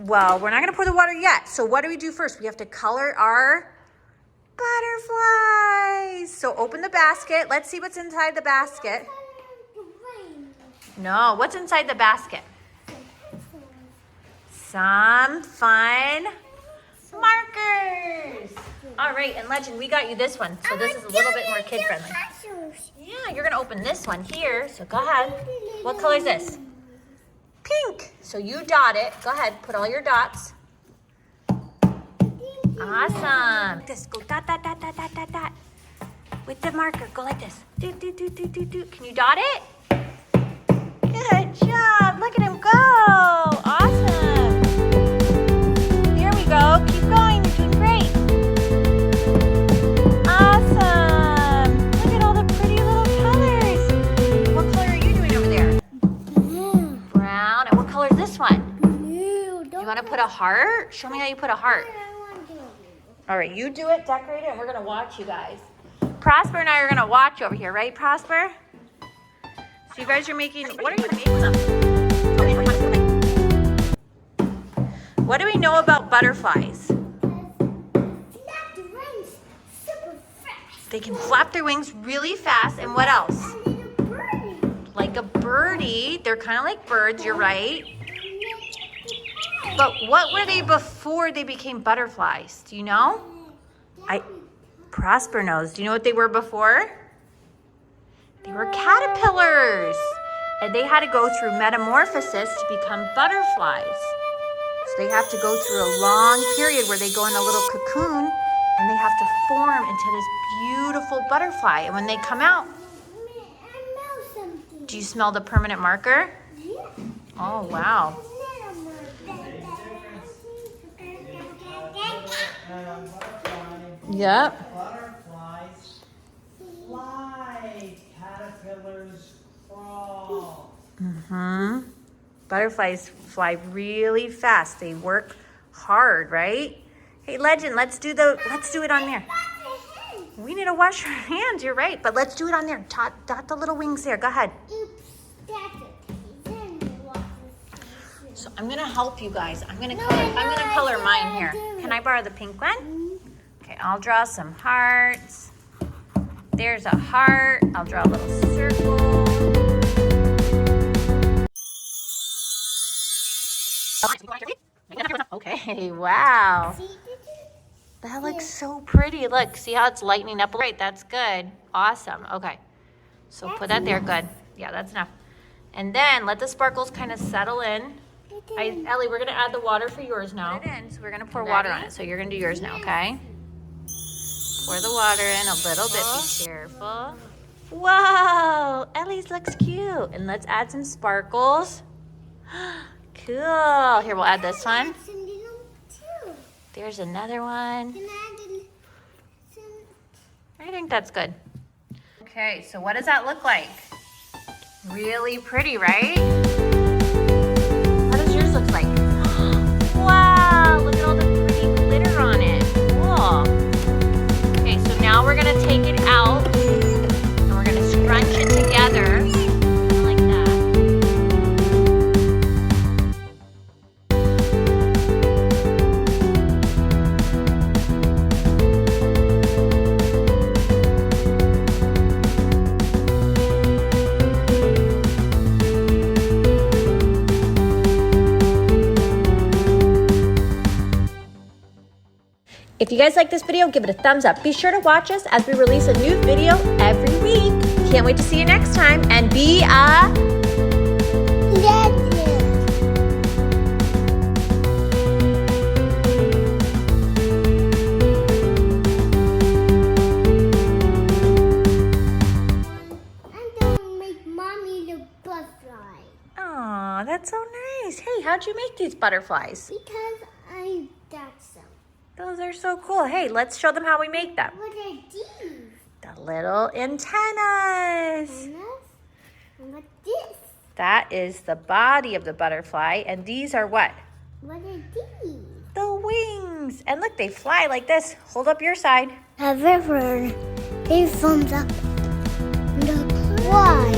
Well, we're not gonna pour the water yet. So what do we do first? We have to color our butterflies. So open the basket. Let's see what's inside the basket. No, what's inside the basket? Some fun markers. All right, and Legend, we got you this one. So this is a little bit more kid-friendly. Yeah, you're gonna open this one here. So go ahead. What color is this? Pink. So you dot it. Go ahead, put all your dots. Awesome. Just go dot, dot, dot, dot, dot, dot, dot. With the marker, go like this. Do, do, do, do, do, do. Can you dot it? Good job. Look at him go. Awesome. Here we go. Keep going. You're doing great. Awesome. Look at all the pretty little colors. What color are you doing over there? Blue. Brown. And what color is this one? Blue. You want to put a heart? Show me how you put a heart. All right, you do it, decorate it, and we're going to watch you guys. Prosper and I are going to watch over here, right, Prosper? So you guys are making, what are you making them? What do we know about butterflies? They can flap their wings really fast, and what else? Like a birdie. They're kind of like birds, you're right. But what were they before they became butterflies? Do you know? Prosper knows. Do you know what they were before? They were caterpillars. And they had to go through metamorphosis to become butterflies. So they have to go through a long period where they go in a little cocoon and they have to form into this beautiful butterfly. And when they come out, do you smell the permanent marker? Oh, wow. Yep. Butterflies fly, caterpillars crawl. Butterflies fly really fast. They work hard, right? Hey, Legend, let's do it on there. We need to wash our hands, you're right. But let's do it on there. Dot the little wings there. Go ahead. So I'm gonna help you guys. I'm gonna color mine here. Can I borrow the pink one? Okay, I'll draw some hearts. There's a heart. I'll draw a little circle. Okay, wow. That looks so pretty. Look, see how it's lightening up? Right, that's good. Awesome. Okay, so put that there. Good. Yeah, that's enough. And then let the sparkles kind of settle in. Ellie, we're gonna add the water for yours now. So we're gonna pour water on it. So you're gonna do yours now, okay? Pour the water in a little bit. Be careful. Whoa, Ellie's looks cute. And let's add some sparkles. Cool. Here, we'll add this one. There's another one. I think that's good. Okay, so what does that look like? Really pretty, right? What does yours look like? Wow, look at all the pretty glitter on it. Cool. Okay, so now we're gonna take it out and we're gonna scrunch it together like that. If you guys like this video, give it a thumbs up. Be sure to watch us as we release a new video every week. Can't wait to see you next time, and be a Legend. And don't make mommy the butterfly. Aw, that's so nice. Hey, how'd you make these butterflies? Because I got some. Those are so cool. Hey, let's show them how we make them. What are these? The little antennas. And what's this? That is the body of the butterfly, and these are what? What are these? The wings. And look, they fly like this. Hold up your side. A river. They thumbs up. Look, why?